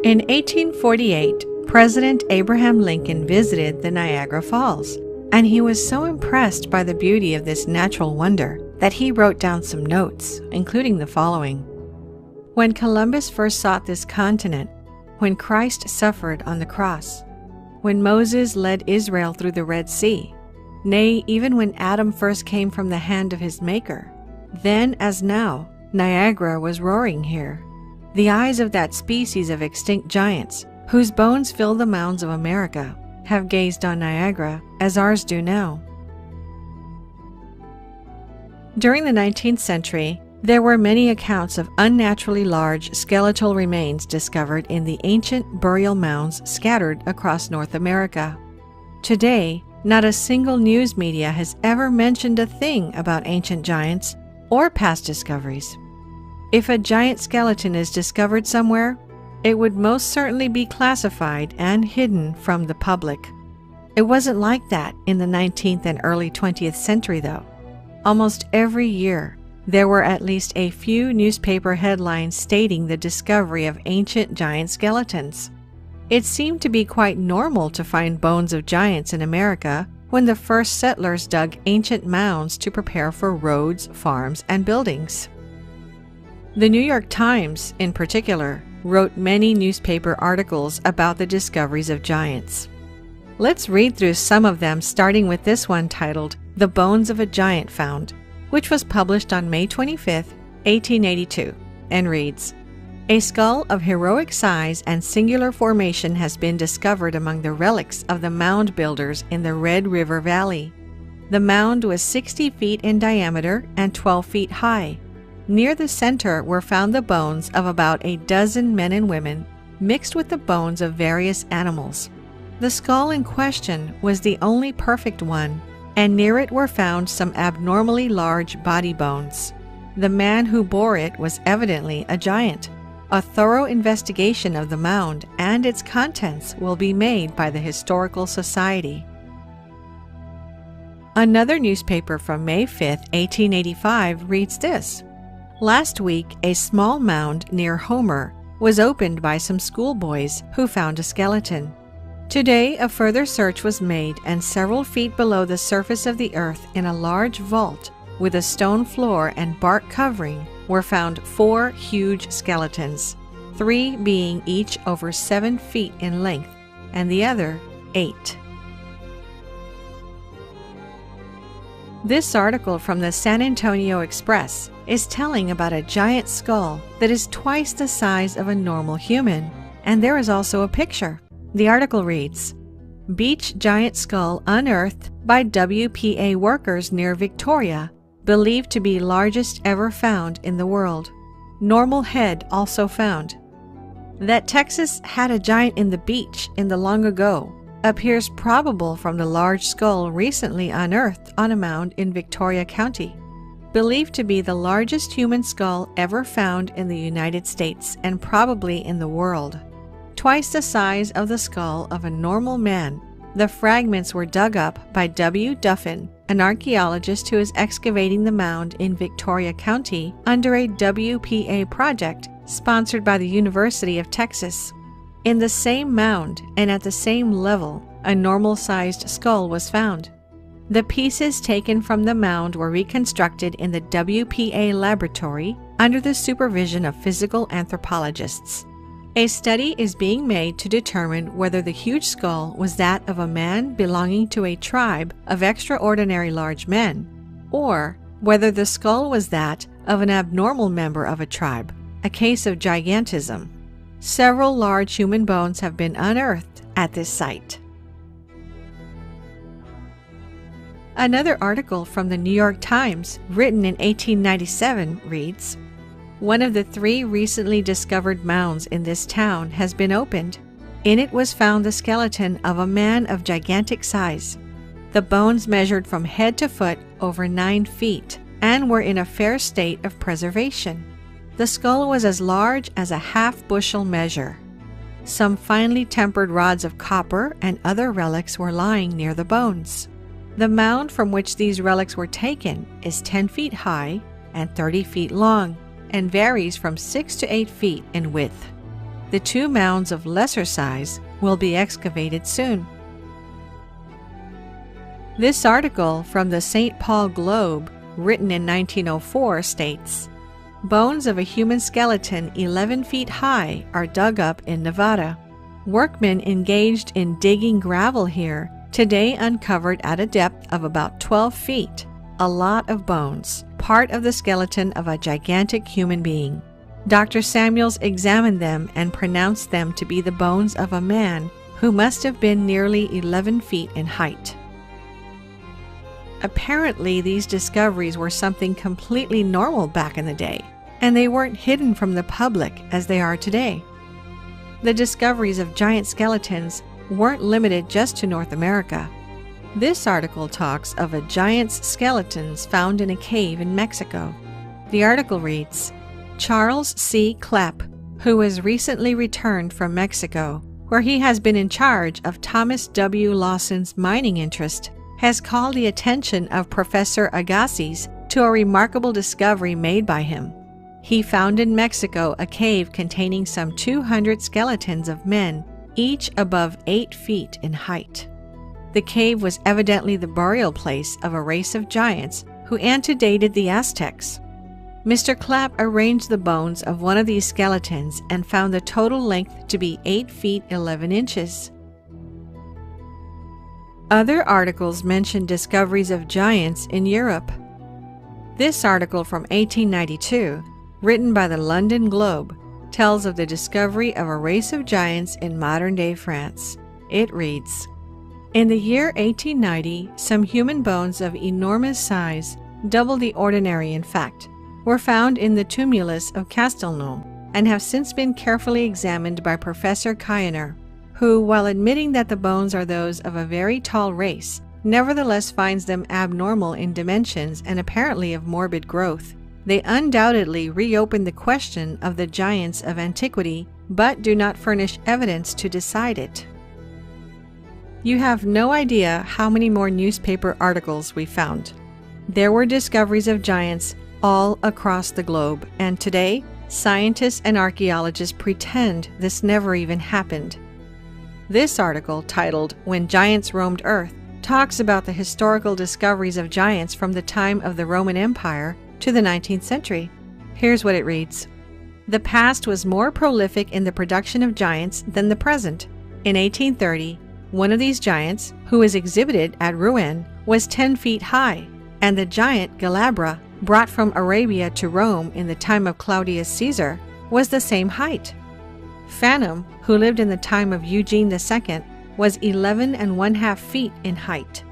In 1848, President Abraham Lincoln visited the Niagara Falls, and he was so impressed by the beauty of this natural wonder that he wrote down some notes, including the following. When Columbus first sought this continent, when Christ suffered on the cross, when Moses led Israel through the Red Sea, nay, even when Adam first came from the hand of his Maker, then as now, Niagara was roaring here. The eyes of that species of extinct giants, whose bones fill the mounds of America, have gazed on Niagara as ours do now. During the 19th century, there were many accounts of unnaturally large skeletal remains discovered in the ancient burial mounds scattered across North America. Today, not a single news media has ever mentioned a thing about ancient giants or past discoveries. If a giant skeleton is discovered somewhere, it would most certainly be classified and hidden from the public. It wasn't like that in the 19th and early 20th century, though. Almost every year, there were at least a few newspaper headlines stating the discovery of ancient giant skeletons. It seemed to be quite normal to find bones of giants in America when the first settlers dug ancient mounds to prepare for roads, farms, and buildings. The New York Times, in particular, wrote many newspaper articles about the discoveries of giants. Let's read through some of them, starting with this one titled, "The Bones of a Giant Found," which was published on May 25, 1882, and reads, "A skull of heroic size and singular formation has been discovered among the relics of the mound builders in the Red River Valley. The mound was 60 feet in diameter and 12 feet high. Near the center were found the bones of about a dozen men and women, mixed with the bones of various animals. The skull in question was the only perfect one, and near it were found some abnormally large body bones. The man who bore it was evidently a giant. A thorough investigation of the mound and its contents will be made by the Historical Society." Another newspaper from May 5, 1885 reads this, "Last week, a small mound near Homer was opened by some schoolboys who found a skeleton. Today, a further search was made, and several feet below the surface of the earth in a large vault with a stone floor and bark covering were found 4 huge skeletons, 3 being each over 7 feet in length, and the other 8. This article from the San Antonio Express is telling about a giant skull that is twice the size of a normal human, and there is also a picture. The article reads, "Beach giant skull unearthed by WPA workers near Victoria, believed to be largest ever found in the world. Normal head also found." That Texas had a giant in the beach in the long ago appears probable from the large skull recently unearthed on a mound in Victoria County, believed to be the largest human skull ever found in the United States and probably in the world. Twice the size of the skull of a normal man, the fragments were dug up by W. Duffin, an archaeologist who is excavating the mound in Victoria County under a WPA project sponsored by the University of Texas. In the same mound and at the same level, a normal-sized skull was found. The pieces taken from the mound were reconstructed in the WPA laboratory under the supervision of physical anthropologists. A study is being made to determine whether the huge skull was that of a man belonging to a tribe of extraordinary large men, or whether the skull was that of an abnormal member of a tribe, a case of gigantism. Several large human bones have been unearthed at this site. Another article from the New York Times, written in 1897, reads, "One of the 3 recently discovered mounds in this town has been opened. In it was found the skeleton of a man of gigantic size. The bones measured from head to foot over 9 feet and were in a fair state of preservation. The skull was as large as a half-bushel measure. Some finely tempered rods of copper and other relics were lying near the bones. The mound from which these relics were taken is 10 feet high and 30 feet long, and varies from 6 to 8 feet in width. The 2 mounds of lesser size will be excavated soon. This article from the St. Paul Globe, written in 1904, states, "Bones of a human skeleton 11 feet high are dug up in Nevada. Workmen engaged in digging gravel here today uncovered at a depth of about 12 feet a lot of bones, part of the skeleton of a gigantic human being. Dr. Samuels examined them and pronounced them to be the bones of a man who must have been nearly 11 feet in height." Apparently, these discoveries were something completely normal back in the day, and they weren't hidden from the public as they are today. The discoveries of giant skeletons weren't limited just to North America. This article talks of a giant's skeletons found in a cave in Mexico. The article reads, Charles C. Klepp, who was recently returned from Mexico, where he has been in charge of Thomas W. Lawson's mining interest, has called the attention of Professor Agassiz to a remarkable discovery made by him. He found in Mexico a cave containing some 200 skeletons of men, each above 8 feet in height. The cave was evidently the burial place of a race of giants who antedated the Aztecs. Mr. Klepp arranged the bones of one of these skeletons and found the total length to be 8 feet 11 inches. Other articles mention discoveries of giants in Europe. This article from 1892, written by the London Globe, tells of the discovery of a race of giants in modern-day France. It reads, "In the year 1890, some human bones of enormous size, double the ordinary in fact, were found in the tumulus of Castelnau and have since been carefully examined by Professor Kainer, who, while admitting that the bones are those of a very tall race, nevertheless finds them abnormal in dimensions and apparently of morbid growth. They undoubtedly reopen the question of the giants of antiquity, but do not furnish evidence to decide it." You have no idea how many more newspaper articles we found. There were discoveries of giants all across the globe, and today, scientists and archaeologists pretend this never even happened. This article, titled "When Giants Roamed Earth," talks about the historical discoveries of giants from the time of the Roman Empire to the 19th century. Here's what it reads. "The past was more prolific in the production of giants than the present. In 1830, one of these giants, who is exhibited at Rouen, was 10 feet high, and the giant Galabra, brought from Arabia to Rome in the time of Claudius Caesar, was the same height. Phanom, who lived in the time of Eugene II, was 11½ feet in height.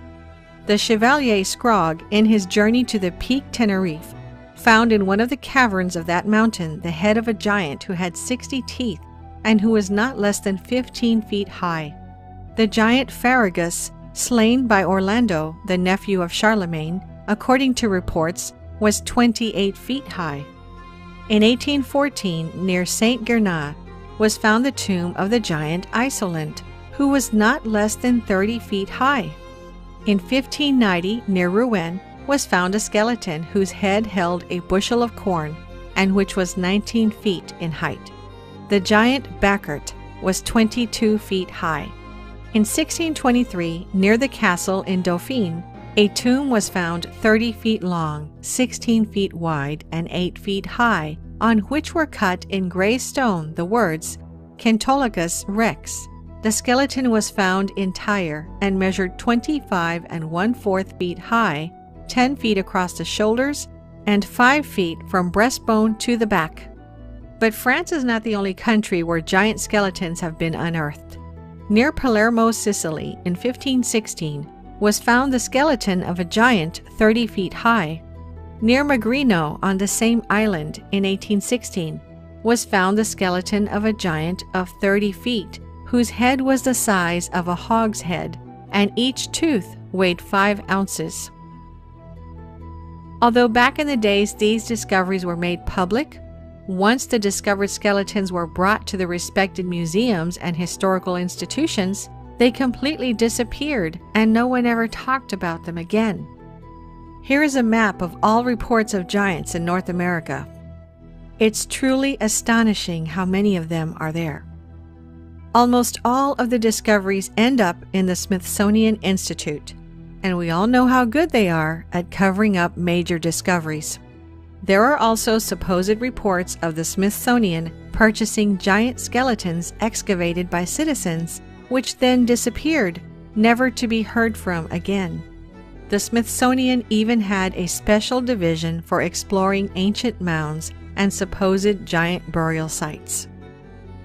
The Chevalier Scrogg, in his journey to the Peak Tenerife, found in one of the caverns of that mountain the head of a giant who had 60 teeth and who was not less than 15 feet high. The giant Ferragus, slain by Orlando, the nephew of Charlemagne, according to reports, was 28 feet high. In 1814, near Saint Gernat, was found the tomb of the giant Isolant, who was not less than 30 feet high. In 1590, near Rouen, was found a skeleton whose head held a bushel of corn and which was 19 feet in height. The giant Bacchart was 22 feet high. In 1623, near the castle in Dauphine, a tomb was found 30 feet long, 16 feet wide, and 8 feet high, on which were cut in gray stone the words Cantholicus Rex. The skeleton was found entire and measured 25 1/4 feet high, 10 feet across the shoulders, and 5 feet from breastbone to the back. But France is not the only country where giant skeletons have been unearthed. Near Palermo, Sicily, in 1516, was found the skeleton of a giant 30 feet high. Near Magrino, on the same island, in 1816, was found the skeleton of a giant of 30 feet, whose head was the size of a hogshead, and each tooth weighed 5 ounces. Although back in the days these discoveries were made public, once the discovered skeletons were brought to the respected museums and historical institutions, they completely disappeared and no one ever talked about them again. Here is a map of all reports of giants in North America. It's truly astonishing how many of them are there. Almost all of the discoveries end up in the Smithsonian Institute, and we all know how good they are at covering up major discoveries. There are also supposed reports of the Smithsonian purchasing giant skeletons excavated by citizens, which then disappeared, never to be heard from again. The Smithsonian even had a special division for exploring ancient mounds and supposed giant burial sites.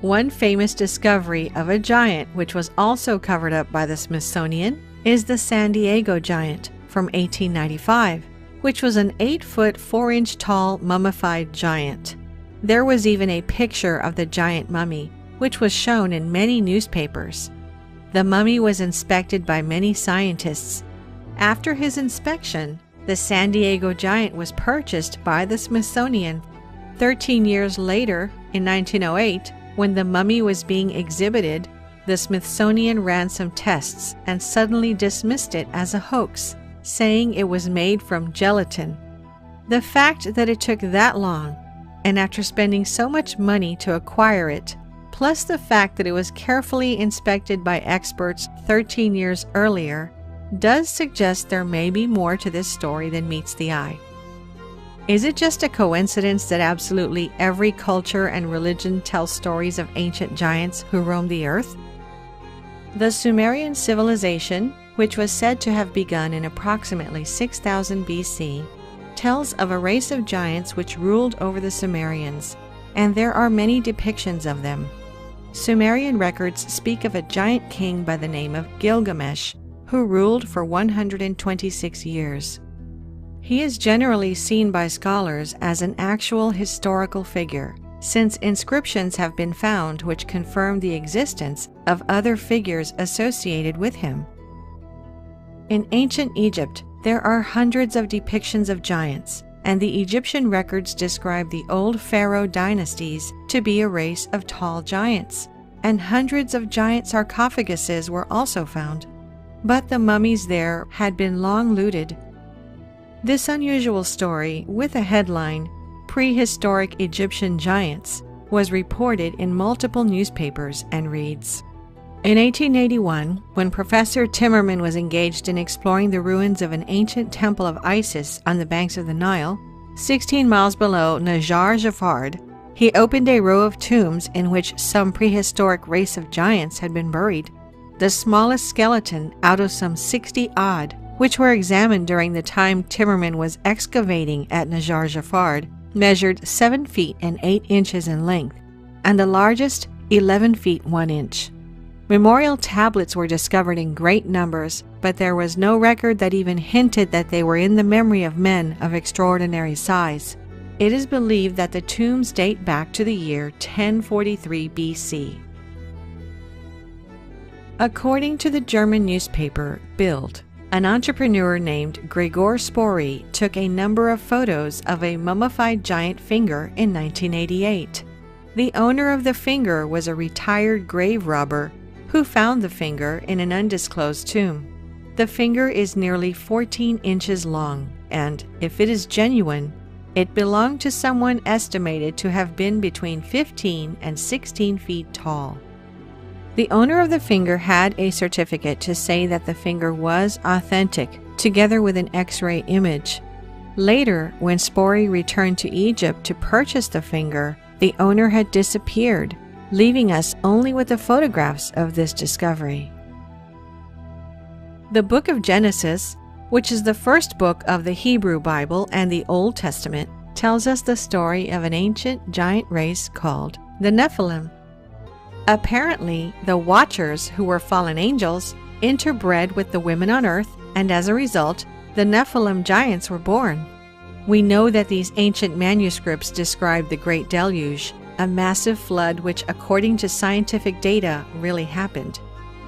One famous discovery of a giant which was also covered up by the Smithsonian is the San Diego giant from 1895, which was an 8-foot 4-inch tall mummified giant. There was even a picture of the giant mummy, which was shown in many newspapers. The mummy was inspected by many scientists. After his inspection, the San Diego giant was purchased by the Smithsonian. 13 years later, in 1908, when the mummy was being exhibited, the Smithsonian ran some tests and suddenly dismissed it as a hoax, saying it was made from gelatin. The fact that it took that long, and after spending so much money to acquire it, plus the fact that it was carefully inspected by experts 13 years earlier, does suggest there may be more to this story than meets the eye. Is it just a coincidence that absolutely every culture and religion tells stories of ancient giants who roamed the earth? The Sumerian civilization, which was said to have begun in approximately 6000 BC, tells of a race of giants which ruled over the Sumerians, and there are many depictions of them. Sumerian records speak of a giant king by the name of Gilgamesh, who ruled for 126 years. He is generally seen by scholars as an actual historical figure, since inscriptions have been found which confirm the existence of other figures associated with him. In ancient Egypt, there are hundreds of depictions of giants, and the Egyptian records describe the old pharaoh dynasties to be a race of tall giants, and hundreds of giant sarcophaguses were also found. But the mummies there had been long looted. This unusual story, with a headline, "Prehistoric Egyptian Giants," was reported in multiple newspapers and reads, in 1881, when Professor Timmerman was engaged in exploring the ruins of an ancient temple of Isis on the banks of the Nile, 16 miles below Najar Jafard, he opened a row of tombs in which some prehistoric race of giants had been buried. The smallest skeleton out of some 60-odd, which were examined during the time Timmerman was excavating at Najar Jafard, measured 7 feet and 8 inches in length, and the largest 11 feet 1 inch. Memorial tablets were discovered in great numbers, but there was no record that even hinted that they were in the memory of men of extraordinary size. It is believed that the tombs date back to the year 1043 BC. According to the German newspaper Bild, an entrepreneur named Gregor Spory took a number of photos of a mummified giant finger in 1988. The owner of the finger was a retired grave robber who found the finger in an undisclosed tomb. The finger is nearly 14 inches long, and if it is genuine, it belonged to someone estimated to have been between 15 and 16 feet tall. The owner of the finger had a certificate to say that the finger was authentic, together with an X-ray image. Later, when Spory returned to Egypt to purchase the finger, the owner had disappeared, leaving us only with the photographs of this discovery. The book of Genesis, which is the first book of the Hebrew Bible and the Old Testament, tells us the story of an ancient giant race called the Nephilim. Apparently, the Watchers, who were fallen angels, interbred with the women on earth, and as a result, the Nephilim giants were born. We know that these ancient manuscripts describe the Great Deluge, a massive flood which, according to scientific data, really happened.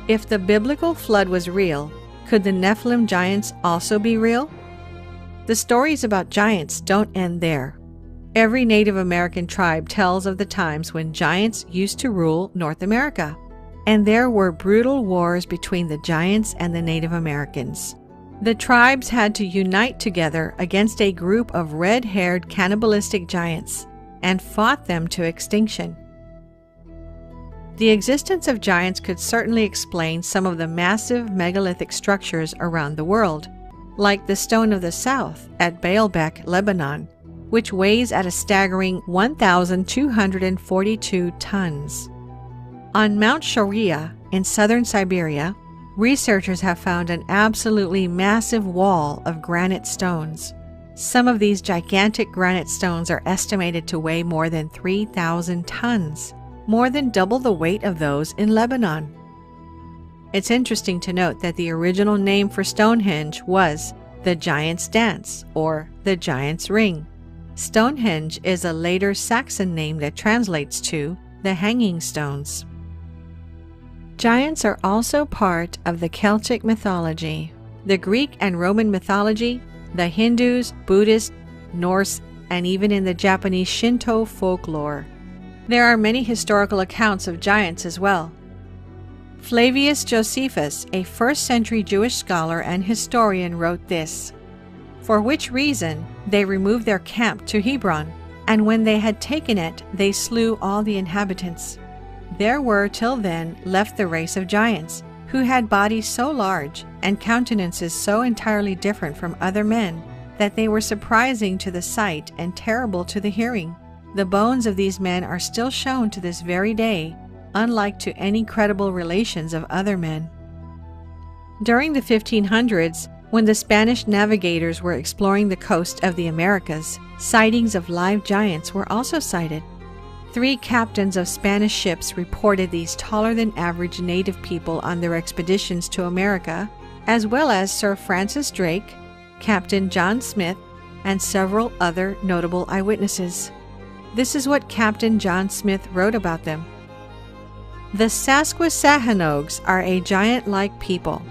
If the biblical flood was real, could the Nephilim giants also be real? The stories about giants don't end there. Every Native American tribe tells of the times when giants used to rule North America, and there were brutal wars between the giants and the Native Americans. The tribes had to unite together against a group of red-haired cannibalistic giants. and fought them to extinction. The existence of giants could certainly explain some of the massive megalithic structures around the world, like the Stone of the South at Baalbek, Lebanon, which weighs at a staggering 1,242 tons. On Mount Shoria in southern Siberia, researchers have found an absolutely massive wall of granite stones. Some of these gigantic granite stones are estimated to weigh more than 3,000 tons, more than double the weight of those in Lebanon. It's interesting to note that the original name for Stonehenge was the Giant's Dance, or the Giant's Ring. Stonehenge is a later Saxon name that translates to the Hanging Stones. Giants are also part of the Celtic mythology, the Greek and Roman mythology, the Hindus, Buddhist, Norse, and even in the Japanese Shinto folklore. There are many historical accounts of giants as well. Flavius Josephus, a first-century Jewish scholar and historian, wrote this: "For which reason they removed their camp to Hebron, and when they had taken it, they slew all the inhabitants. There were till then left the race of giants, who had bodies so large and countenances so entirely different from other men that they were surprising to the sight and terrible to the hearing. The bones of these men are still shown to this very day, unlike to any credible relations of other men." During the 1500s, when the Spanish navigators were exploring the coast of the Americas, sightings of live giants were also sighted. 3 captains of Spanish ships reported these taller-than-average native people on their expeditions to America, as well as Sir Francis Drake, Captain John Smith, and several other notable eyewitnesses. This is what Captain John Smith wrote about them. "The Sasquasahanogues are a giant-like people.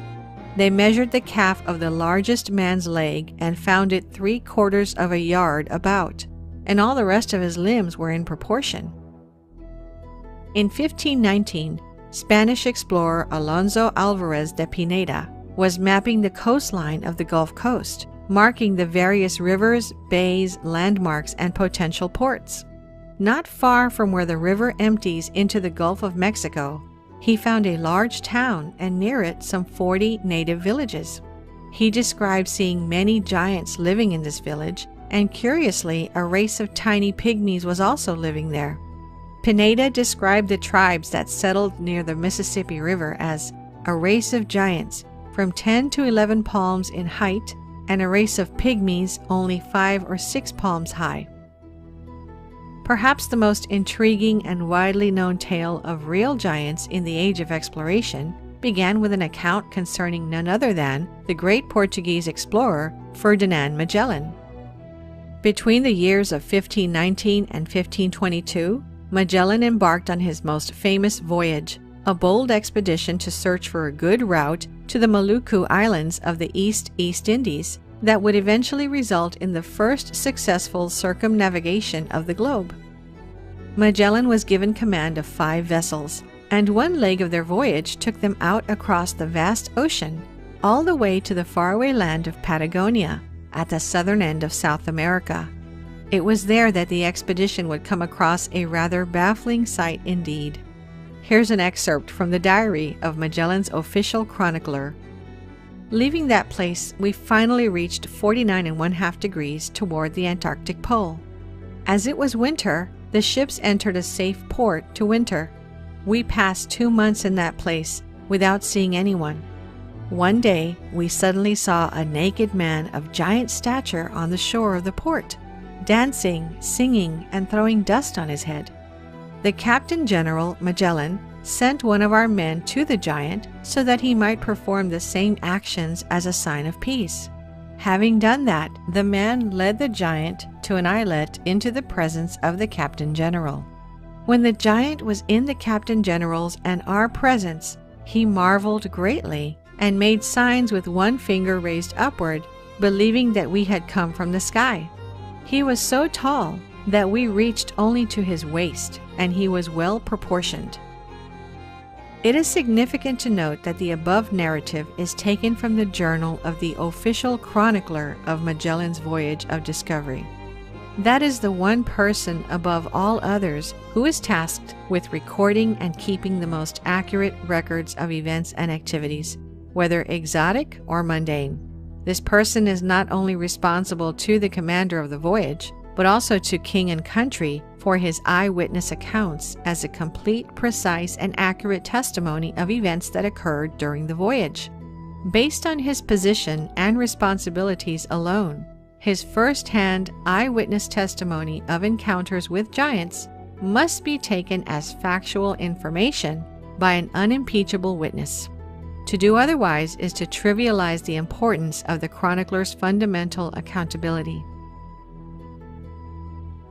They measured the calf of the largest man's leg and found it 3/4 of a yard about, and all the rest of his limbs were in proportion." In 1519, Spanish explorer Alonso Alvarez de Pineda was mapping the coastline of the Gulf Coast, marking the various rivers, bays, landmarks, and potential ports. Not far from where the river empties into the Gulf of Mexico, he found a large town and near it some 40 native villages. He described seeing many giants living in this village, and curiously, a race of tiny pygmies was also living there. Pineda described the tribes that settled near the Mississippi River as a race of giants from 10 to 11 palms in height and a race of pygmies only 5 or 6 palms high. Perhaps the most intriguing and widely known tale of real giants in the age of exploration began with an account concerning none other than the great Portuguese explorer Ferdinand Magellan. Between the years of 1519 and 1522, Magellan embarked on his most famous voyage, a bold expedition to search for a good route to the Maluku Islands of the East Indies that would eventually result in the first successful circumnavigation of the globe. Magellan was given command of 5 vessels, and one leg of their voyage took them out across the vast ocean, all the way to the faraway land of Patagonia, at the southern end of South America. It was there that the expedition would come across a rather baffling sight indeed. Here's an excerpt from the diary of Magellan's official chronicler. "Leaving that place, we finally reached 49½ degrees toward the Antarctic Pole. As it was winter, the ships entered a safe port to winter. We passed 2 months in that place without seeing anyone. One day, we suddenly saw a naked man of giant stature on the shore of the port, dancing, singing, and throwing dust on his head. The Captain General, Magellan, sent one of our men to the giant so that he might perform the same actions as a sign of peace. Having done that, the man led the giant to an islet into the presence of the Captain General. When the giant was in the Captain General's and our presence, he marveled greatly and made signs with one finger raised upward, believing that we had come from the sky. He was so tall that we reached only to his waist, and he was well proportioned." It is significant to note that the above narrative is taken from the journal of the official chronicler of Magellan's voyage of discovery. That is the one person above all others who is tasked with recording and keeping the most accurate records of events and activities, whether exotic or mundane. This person is not only responsible to the commander of the voyage, but also to king and country for his eyewitness accounts as a complete, precise, and accurate testimony of events that occurred during the voyage. Based on his position and responsibilities alone, his first-hand eyewitness testimony of encounters with giants must be taken as factual information by an unimpeachable witness. To do otherwise is to trivialize the importance of the chronicler's fundamental accountability.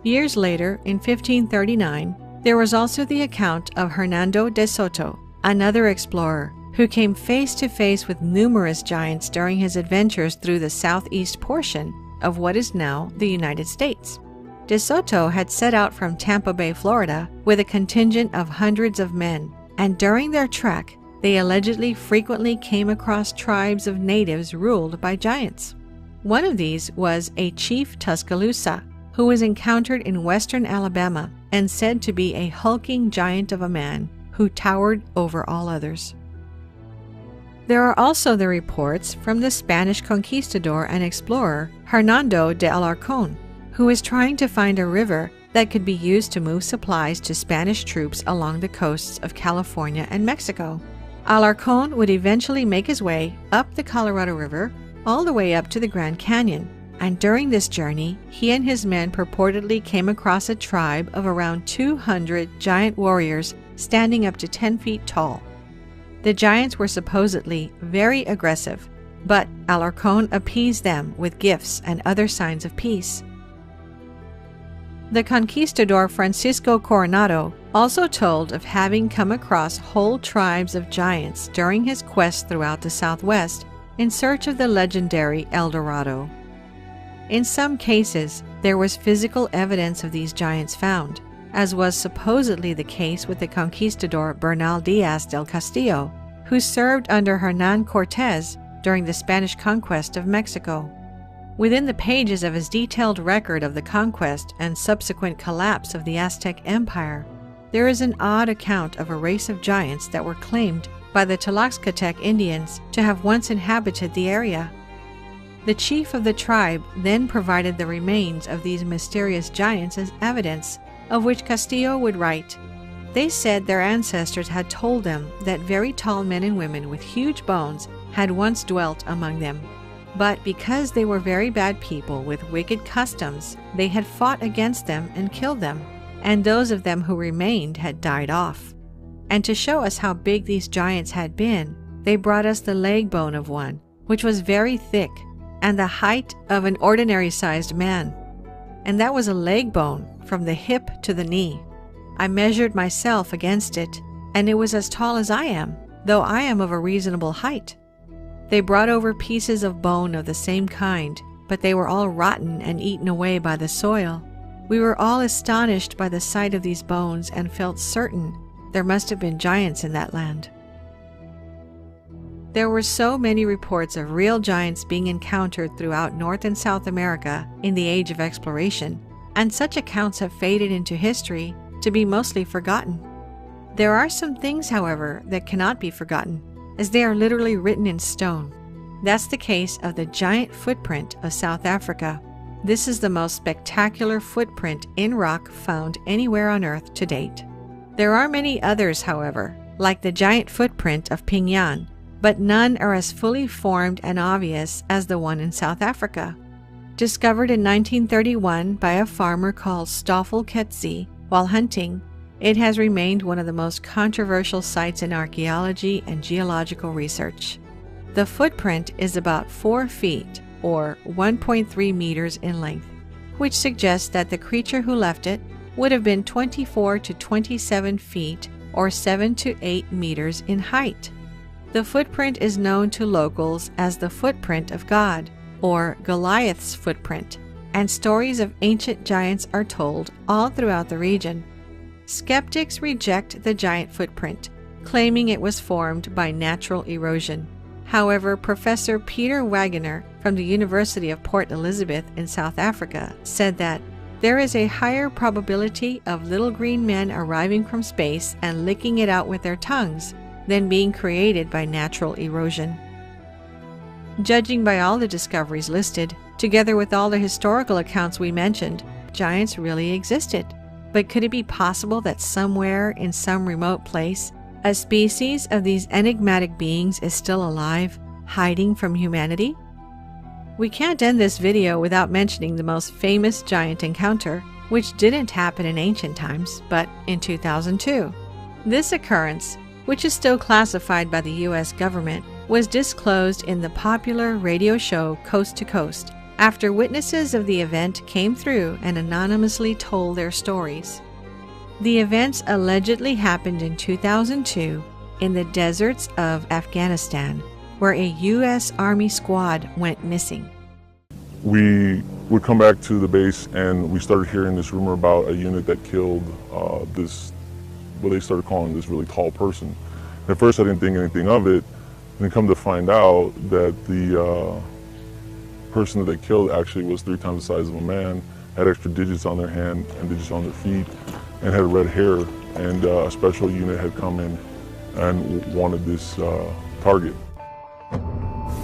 Years later, in 1539, there was also the account of Hernando de Soto, another explorer, who came face to face with numerous giants during his adventures through the southeast portion of what is now the United States. De Soto had set out from Tampa Bay, Florida, with a contingent of hundreds of men, and during their trek, they allegedly frequently came across tribes of natives ruled by giants. One of these was a Chief Tuscaloosa, who was encountered in western Alabama and said to be a hulking giant of a man who towered over all others. There are also the reports from the Spanish conquistador and explorer Hernando de Alarcón, who was trying to find a river that could be used to move supplies to Spanish troops along the coasts of California and Mexico. Alarcón would eventually make his way up the Colorado River all the way up to the Grand Canyon, and during this journey, he and his men purportedly came across a tribe of around 200 giant warriors standing up to 10 feet tall. The giants were supposedly very aggressive, but Alarcón appeased them with gifts and other signs of peace. The conquistador Francisco Coronado also told of having come across whole tribes of giants during his quest throughout the Southwest in search of the legendary El Dorado. In some cases, there was physical evidence of these giants found, as was supposedly the case with the conquistador Bernal Díaz del Castillo, who served under Hernán Cortés during the Spanish conquest of Mexico. Within the pages of his detailed record of the conquest and subsequent collapse of the Aztec Empire, there is an odd account of a race of giants that were claimed by the Tlaxcatec Indians to have once inhabited the area. The chief of the tribe then provided the remains of these mysterious giants as evidence, of which Castillo would write, "They said their ancestors had told them that very tall men and women with huge bones had once dwelt among them. But because they were very bad people with wicked customs, they had fought against them and killed them, and those of them who remained had died off. And to show us how big these giants had been, they brought us the leg bone of one, which was very thick, and the height of an ordinary-sized man. And that was a leg bone from the hip to the knee. I measured myself against it, and it was as tall as I am, though I am of a reasonable height. They brought over pieces of bone of the same kind, but they were all rotten and eaten away by the soil. We were all astonished by the sight of these bones and felt certain there must have been giants in that land." There were so many reports of real giants being encountered throughout North and South America in the age of exploration, and such accounts have faded into history to be mostly forgotten. There are some things, however, that cannot be forgotten, as they are literally written in stone. That's the case of the giant footprint of South Africa. This is the most spectacular footprint in rock found anywhere on Earth to date. There are many others, however, like the giant footprint of Pingan, but none are as fully formed and obvious as the one in South Africa. Discovered in 1931 by a farmer called Stoffel Ketzi while hunting, it has remained one of the most controversial sites in archaeology and geological research. The footprint is about 4 feet, or 1.3 meters in length, which suggests that the creature who left it would have been 24 to 27 feet, or 7 to 8 meters in height. The footprint is known to locals as the footprint of God, or Goliath's footprint, and stories of ancient giants are told all throughout the region. Skeptics reject the giant footprint, claiming it was formed by natural erosion. However, Professor Peter Wagener from the University of Port Elizabeth in South Africa said that there is a higher probability of little green men arriving from space and licking it out with their tongues than being created by natural erosion. Judging by all the discoveries listed, together with all the historical accounts we mentioned, giants really existed. But could it be possible that somewhere in some remote place, a species of these enigmatic beings is still alive, hiding from humanity? We can't end this video without mentioning the most famous giant encounter, which didn't happen in ancient times, but in 2002. This occurrence, which is still classified by the U.S. government, was disclosed in the popular radio show Coast to Coast after witnesses of the event came through and anonymously told their stories. The events allegedly happened in 2002 in the deserts of Afghanistan, where a U.S. Army squad went missing. We would come back to the base and we started hearing this rumor about a unit that killed what they started calling this really tall person. At first I didn't think anything of it, and then come to find out that the person that they killed actually was 3 times the size of a man, had extra digits on their hand and digits on their feet, and had red hair, and a special unit had come in and wanted this target.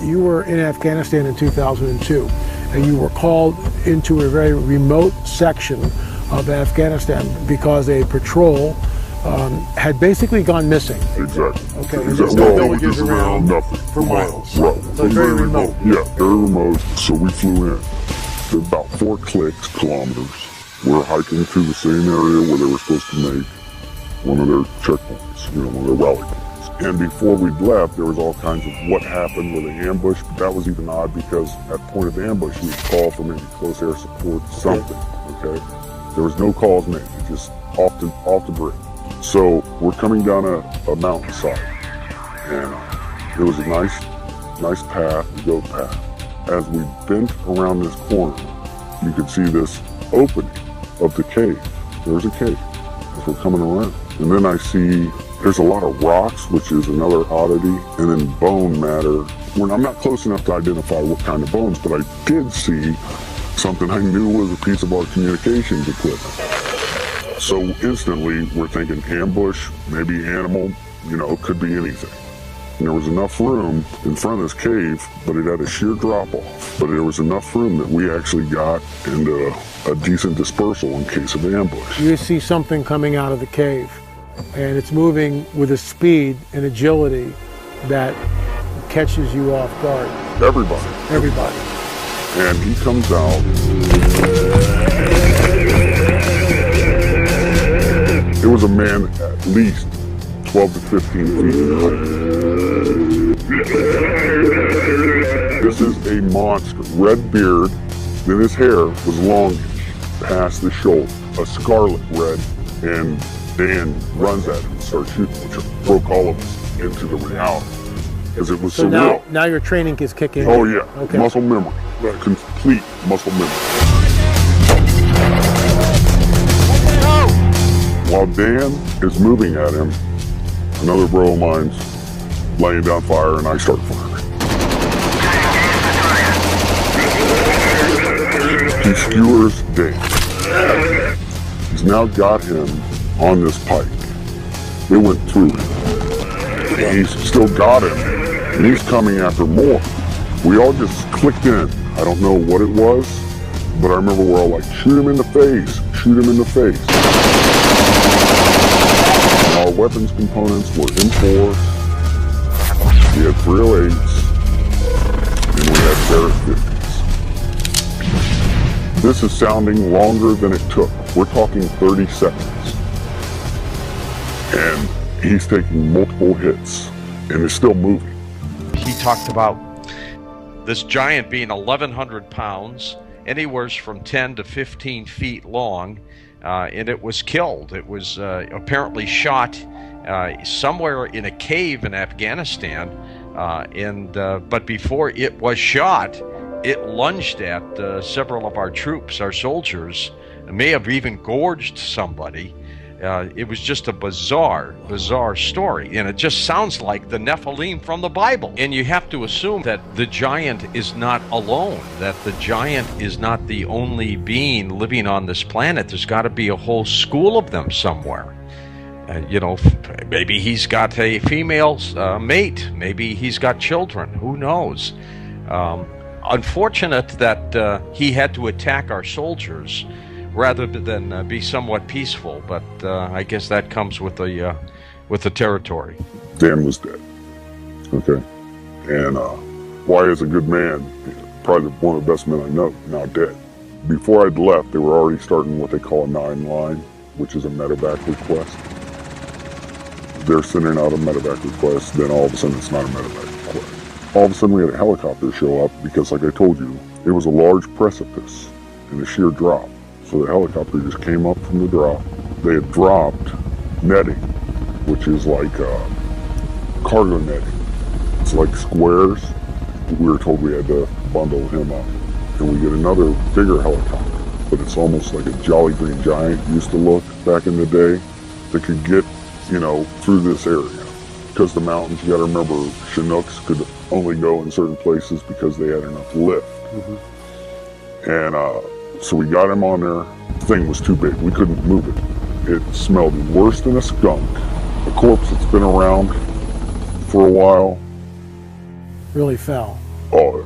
You were in Afghanistan in 2002, and you were called into a very remote section of Afghanistan because a patrol had basically gone missing. Exactly. Okay. Exactly. Well, just around nothing. For miles. Right. So very remote. Yeah, very remote. So we flew in. About 4 kilometers. We're hiking to the same area where they were supposed to make one of their checkpoints, one of their rally points. And before we'd left, there was all kinds of what happened with the ambush, but that was even odd because at the point of the ambush, we would call for maybe close air support, something, okay? There was no calls made, just off the grid. So we're coming down a mountainside, and it was a nice path, a goat path. As we bent around this corner, you could see this opening of the cave. There's a cave as we're coming around. And then I see there's a lot of rocks, which is another oddity, and then bone matter. I'm not close enough to identify what kind of bones, but I did see something I knew was a piece of our communications equipment. So instantly we're thinking ambush, maybe animal, it could be anything. And there was enough room in front of this cave, but it had a sheer drop-off. But there was enough room that we actually got into a decent dispersal in case of ambush. You see something coming out of the cave, and it's moving with a speed and agility that catches you off guard. Everybody. And he comes out. It was a man at least 12 to 15 feet in height. This is a monster. Red beard, then his hair was longish, past the shoulder, a scarlet red, and Dan runs at him and starts shooting, which broke all of us into the reality, because it was so real. Now your training is kicking in. Oh yeah, okay. Muscle memory, complete muscle memory. While Dan is moving at him, another bro of mine's laying down fire, and I start firing. He skewers Dan. He's now got him on this pike. It went through him. And he's still got him, and he's coming after more. We all just clicked in. I don't know what it was, but I remember we're all like, shoot him in the face, shoot him in the face. Our weapons components were M4, we had 308s, and we had Barrett 50s. This is sounding longer than it took. We're talking 30 seconds. And he's taking multiple hits, and is still moving. He talked about this giant being 1,100 pounds, anywhere from 10 to 15 feet long, and it was killed. It was apparently shot somewhere in a cave in Afghanistan, but before it was shot, it lunged at several of our troops, our soldiers. It may have even gorged somebody. It was just a bizarre story, and it just sounds like the Nephilim from the Bible. And you have to assume that the giant is not alone, that the giant is not the only being living on this planet. There's got to be a whole school of them somewhere. You know, maybe he's got a female mate. Maybe he's got children. Who knows? Unfortunate that he had to attack our soldiers rather than be somewhat peaceful. But I guess that comes with the territory. Dan was dead. Okay, and Wyatt is a good man. Probably one of the best men I know. Now dead. Before I'd left, they were already starting what they call a 9-line, which is a medevac request. They're sending out a medevac request, then all of a sudden it's not a medevac request. All of a sudden we had a helicopter show up because, like I told you, it was a large precipice and a sheer drop. So the helicopter just came up from the drop. They had dropped netting, which is like cargo netting. It's like squares. We were told we had to bundle him up. And we get another bigger helicopter, but it's almost like a Jolly Green Giant used to look back in the day that could get, you know, through this area. Because the mountains, you gotta remember, Chinooks could only go in certain places because they had enough lift. Mm-hmm. And so we got him on there. The thing was too big, we couldn't move it. It smelled worse than a skunk. A corpse that's been around for a while. Really fell. Oh,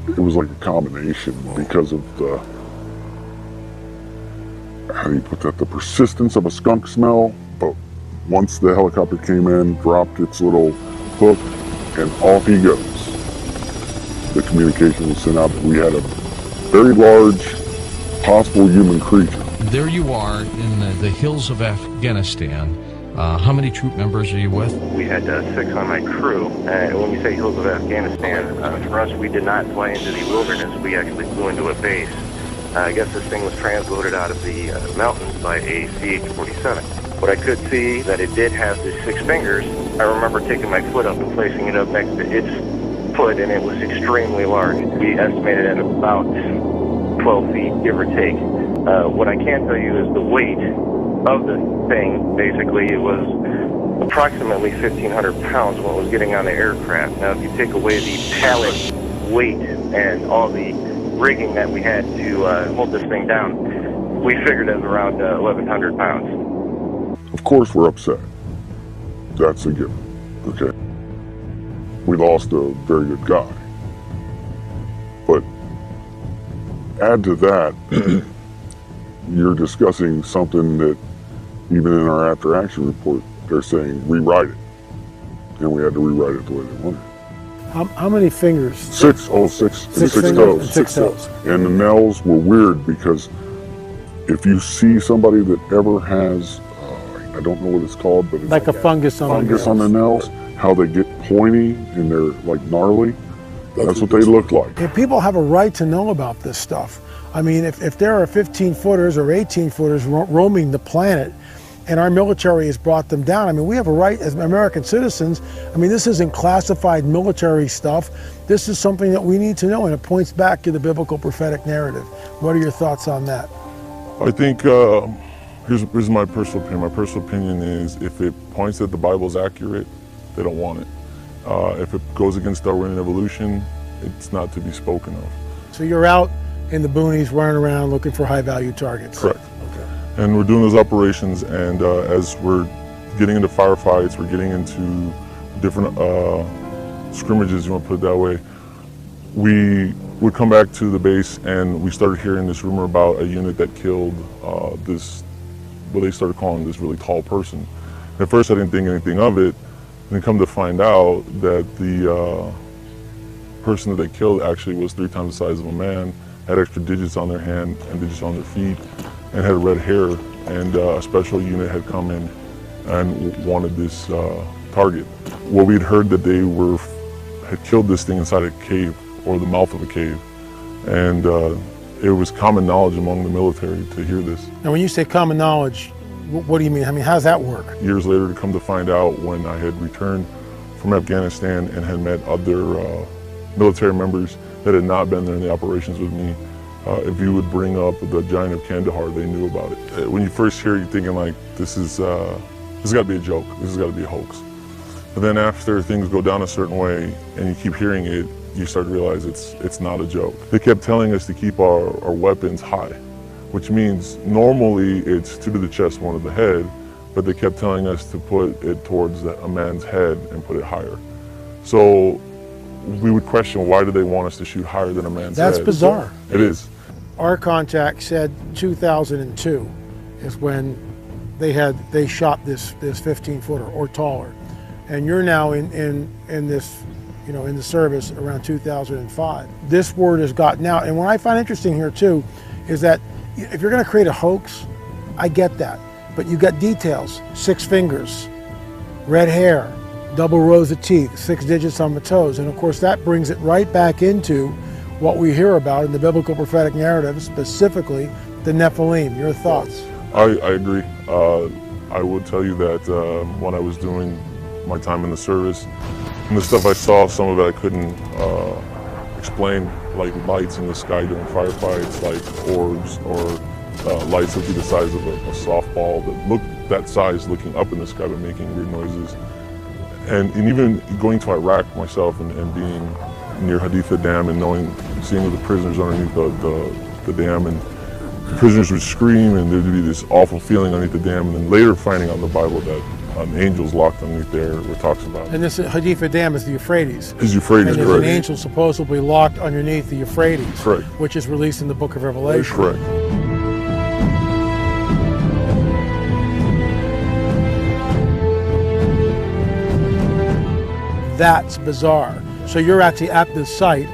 it was like a combination because of the, how do you put that, the persistence of a skunk smell. But once the helicopter came in, dropped its little hook, and off he goes. The communication was sent out that we had a very large possible human creature. There you are in the hills of Afghanistan. How many troop members are you with? We had 6 on my crew. When we say hills of Afghanistan, for us, we did not fly into the wilderness. We actually flew into a base. I guess this thing was transloaded out of the mountains by a CH-47. What I could see that it did have the 6 fingers. I remember taking my foot up and placing it up next to its foot, and it was extremely large. We estimated at about 12 feet, give or take. What I can tell you is the weight of the thing. Basically, it was approximately 1,500 pounds when it was getting on the aircraft. Now, if you take away the pallet weight and all the rigging that we had to hold this thing down, we figured it was around 1,100 pounds. Of course we're upset. That's a given, okay? We lost a very good guy. But add to that, you're discussing something that even in our after action report, they're saying rewrite it. And we had to rewrite it the way they wanted. How many fingers? 6. Oh, six fingers toes. and 6 toes. And the nails were weird because if you see somebody that ever has, I don't know what it's called, but it's Like a fungus on the nails, how they get pointy and they're like gnarly. That's what they look like. If people have a right to know about this stuff. I mean, if there are 15-footers or 18-footers roaming the planet, and our military has brought them down. I mean, we have a right as American citizens. I mean, this isn't classified military stuff. This is something that we need to know, and it points back to the biblical prophetic narrative. What are your thoughts on that? I think, here's my personal opinion. My personal opinion is if it points that the Bible's accurate, they don't want it. If it goes against Darwinian evolution, it's not to be spoken of. So you're out in the boonies running around looking for high-value targets? Correct. And we're doing those operations, and as we're getting into firefights, we're getting into different scrimmages, you want to put it that way, we would come back to the base and we started hearing this rumor about a unit that killed this, what they started calling this really tall person. At first I didn't think anything of it, and then come to find out that the person that they killed actually was 3 times the size of a man, had extra digits on their hand and digits on their feet, and had red hair, and a special unit had come in and wanted this target. Well, we'd heard that they had killed this thing inside a cave, or the mouth of a cave, and it was common knowledge among the military to hear this. And when you say common knowledge, what do you mean? I mean, how does that work? Years later, to come to find out, when I had returned from Afghanistan and had met other military members that had not been there in the operations with me, if you would bring up the giant of Kandahar, they knew about it. When you first hear it, you're thinking like, this has got to be a joke. This has got to be a hoax. But then after things go down a certain way and you keep hearing it, you start to realize it's not a joke. They kept telling us to keep our weapons high, which means normally it's 2 to the chest, 1 to the head, but they kept telling us to put it towards a man's head and put it higher. So we would question, why do they want us to shoot higher than a man's head? That's bizarre. It is. Our contact said 2002 is when they shot this 15-footer or taller, and you're now in this, you know, in the service around 2005. This word has gotten out, and what I find interesting here too is that if you're going to create a hoax, I get that, but you got details: 6 fingers, red hair, double rows of teeth, 6 digits on the toes, and of course that brings it right back into what we hear about in the biblical prophetic narrative, specifically the Nephilim. Your thoughts? I agree. I will tell you that when I was doing my time in the service, and the stuff I saw, some of it I couldn't explain, like lights in the sky during firefights, like orbs, or lights that would be the size of a softball that looked that size looking up in the sky but making weird noises. And even going to Iraq myself and being near Haditha Dam and seeing the prisoners underneath the dam, and the prisoners would scream and there would be this awful feeling underneath the dam, and then later finding out in the Bible that angels locked underneath there, where it talks about. And this Haditha Dam is the Euphrates. Is Euphrates, and there's correct. an angel supposedly locked underneath the Euphrates, correct, which is released in the book of Revelation. Correct. That's bizarre. So you're actually at this site,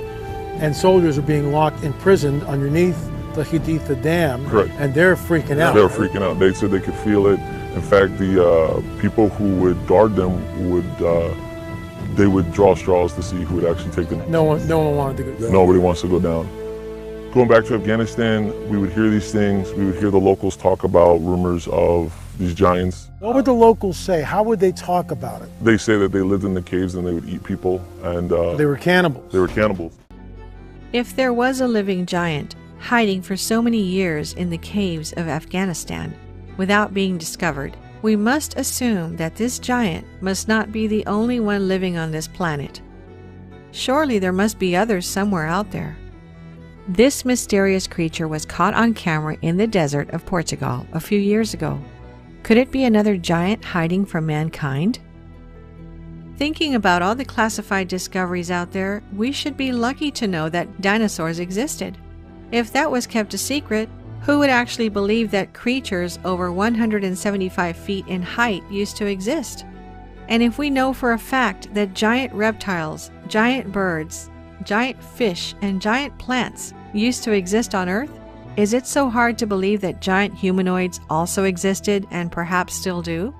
and soldiers are being locked, imprisoned underneath the Haditha Dam. Correct. And they're freaking out. They were freaking out. They said they could feel it. In fact, the people who would guard them they would draw straws to see who would actually take them. No one wanted to go down. Nobody wants to go down. Going back to Afghanistan, we would hear these things. We would hear the locals talk about rumors of these giants. What would the locals say? How would they talk about it? They say that they lived in the caves and they would eat people, and they were cannibals. They were cannibals. If there was a living giant hiding for so many years in the caves of Afghanistan without being discovered, we must assume that this giant must not be the only one living on this planet. Surely there must be others somewhere out there. This mysterious creature was caught on camera in the desert of Portugal a few years ago. Could it be another giant hiding from mankind? Thinking about all the classified discoveries out there, we should be lucky to know that dinosaurs existed. If that was kept a secret, who would actually believe that creatures over 175 feet in height used to exist? And if we know for a fact that giant reptiles, giant birds, giant fish, and giant plants used to exist on Earth, is it so hard to believe that giant humanoids also existed and perhaps still do?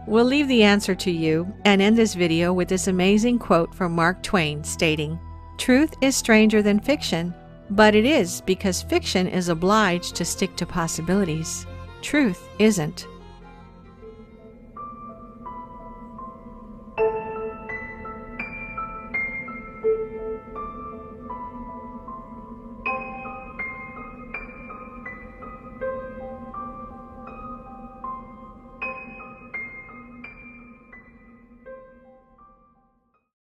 We'll leave the answer to you and end this video with this amazing quote from Mark Twain stating, "Truth is stranger than fiction, but it is because fiction is obliged to stick to possibilities. Truth isn't."